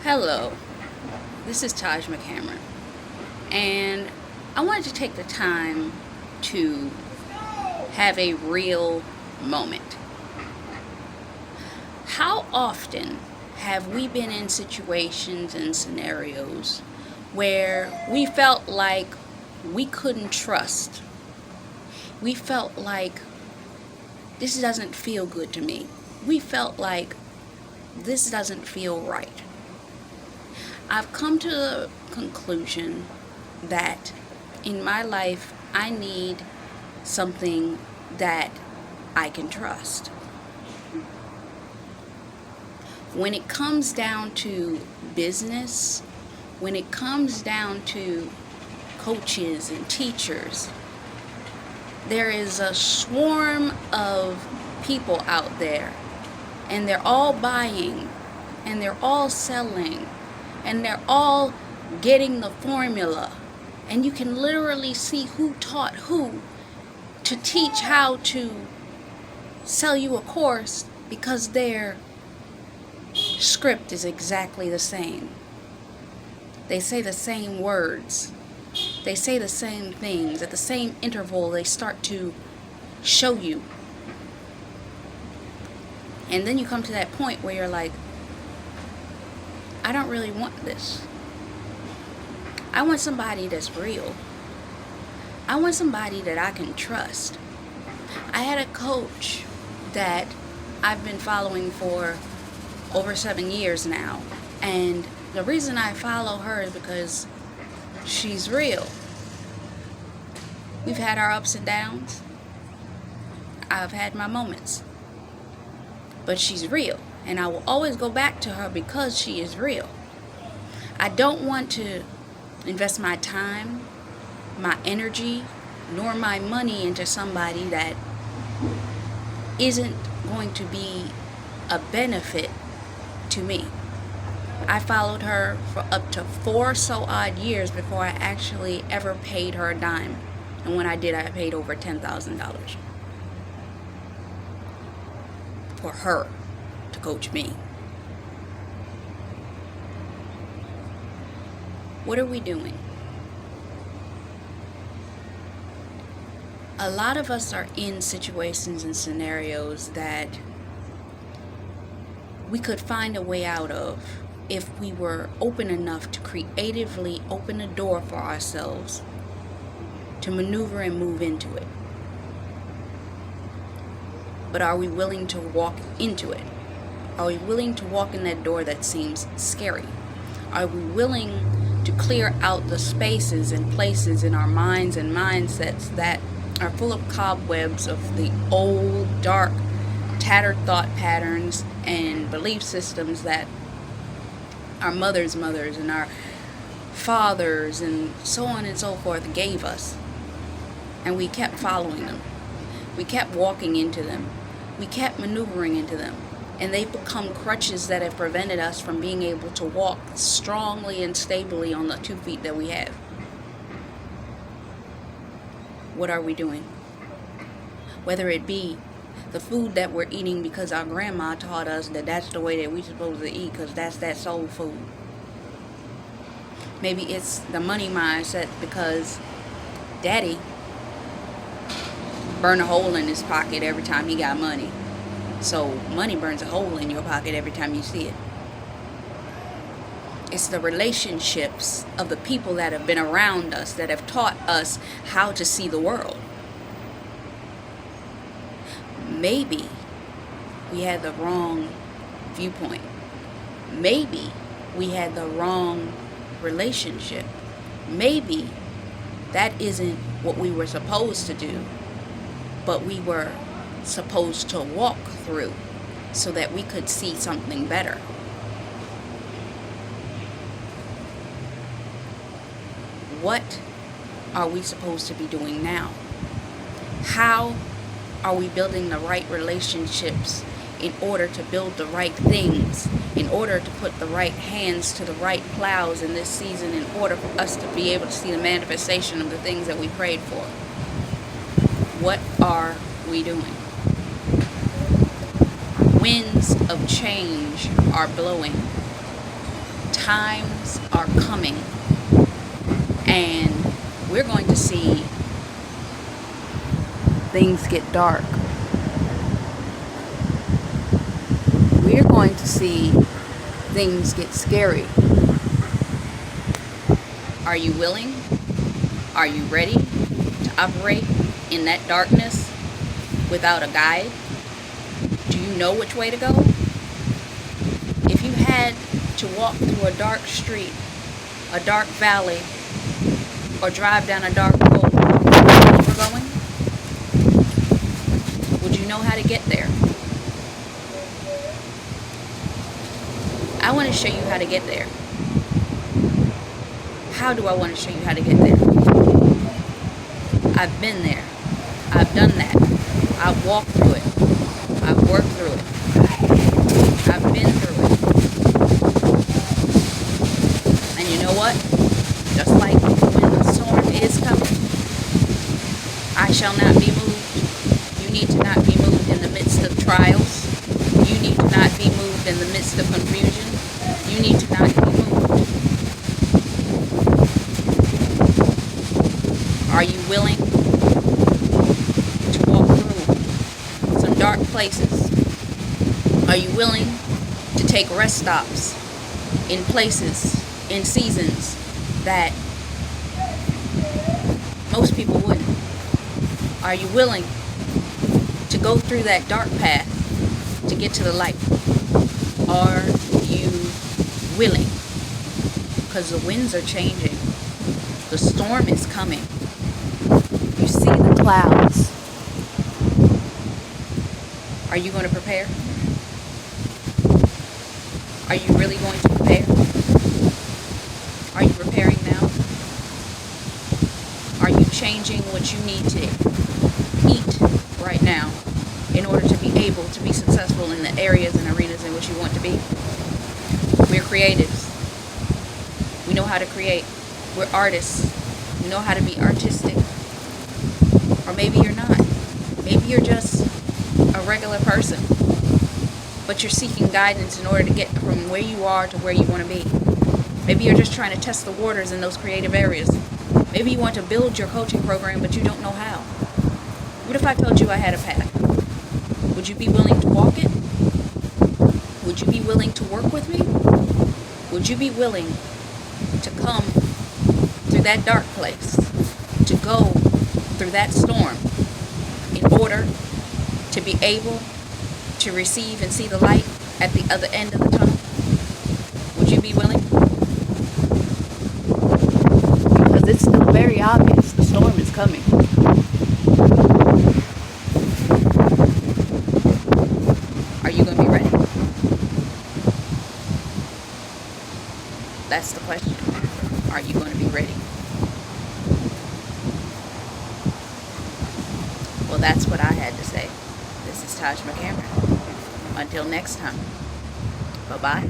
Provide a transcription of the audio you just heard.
Hello, this is Taj McCameron, and I wanted to take the time to have a real moment. How often have we been in situations and scenarios where we felt like we couldn't trust? We felt like this doesn't feel good to me. We felt like this doesn't feel right. I've come to the conclusion that in my life I need something that I can trust. When it comes down to business, when it comes down to coaches and teachers, there is a swarm of people out there, and they're all buying, and they're all selling, and they're all getting the formula. And you can literally see who taught who to teach how to sell you a course because their script is exactly the same. They say the same words. They say the same things. At the same interval, they start to show you. And then you come to that point where you're like, I don't really want this. I want somebody that's real. I want somebody that I can trust. I had a coach that I've been following for over 7 years now. And the reason I follow her is because she's real. We've had our ups and downs. I've had my moments. But she's real. And I will always go back to her because she is real. I don't want to invest my time, my energy, nor my money into somebody that isn't going to be a benefit to me. I followed her for up to 4 so odd years before I actually ever paid her a dime. And when I did, I paid over $10,000 for her to coach me. What are we doing? A lot of us are in situations and scenarios that we could find a way out of if we were open enough to creatively open a door for ourselves to maneuver and move into it. But are we willing to walk into it? Are we willing to walk in that door that seems scary? Are we willing to clear out the spaces and places in our minds and mindsets that are full of cobwebs of the old, dark, tattered thought patterns and belief systems that our mothers' mothers and our fathers and so on and so forth gave us? And we kept following them. We kept walking into them. We kept maneuvering into them. And they've become crutches that have prevented us from being able to walk strongly and stably on the 2 feet that we have. What are we doing? Whether it be the food that we're eating because our grandma taught us that that's the way that we're supposed to eat because that's that soul food. Maybe it's the money mindset because daddy burned a hole in his pocket every time he got money. So money burns a hole in your pocket every time you see it. It's the relationships of the people that have been around us that have taught us how to see the world. Maybe we had the wrong viewpoint. Maybe we had the wrong relationship. Maybe that isn't what we were supposed to do, but we were supposed to walk through so that we could see something better. What are we supposed to be doing now? How are we building the right relationships in order to build the right things, in order to put the right hands to the right plows in this season, in order for us to be able to see the manifestation of the things that we prayed for? What are we doing? Winds of change are blowing. times are coming, and we're going to see things get dark. We're going to see things get scary. Are you willing? Are you ready to operate in that darkness without a guide? Do you know which way to go? If you had to walk through a dark street, a dark valley, or drive down a dark road, where you were going, would you know how to get there? I want to show you how to get there. How do I want to show you how to get there? I've been there. I've done that. I've walked through it. I've worked through it. I've been through it. And you know what? Just like when the storm is coming, I shall not be moved. You need to not be moved in the midst of trials. You need to not be moved in the midst of confusion. You need to not be moved. Are you willing to walk through some dark places? Are you willing to take rest stops in places, in seasons that most people wouldn't? Are you willing to go through that dark path to get to the light? Are you willing? Because the winds are changing. The storm is coming. You see the clouds. Are you going to prepare? Are you really going to prepare? Are you preparing now? Are you changing what you need to eat right now in order to be able to be successful in the areas and arenas in which you want to be? We're creatives. We know how to create. We're artists. We know how to be artistic. Or maybe you're not. Maybe you're just a regular person, but you're seeking guidance in order to get from where you are to where you want to be. Maybe you're just trying to test the waters in those creative areas. Maybe you want to build your coaching program, but you don't know how. What if I told you I had a path? Would you be willing to walk it? Would you be willing to work with me? Would you be willing to come through that dark place, to go through that storm in order to be able to receive and see the light at the other end of the tunnel? Would you be willing? Because it's still very obvious the storm is coming. Are you going to be ready? That's the question. Are you going to be ready? Well, that's what I had to say. This is Taj McCameron. Until next time. Bye-bye.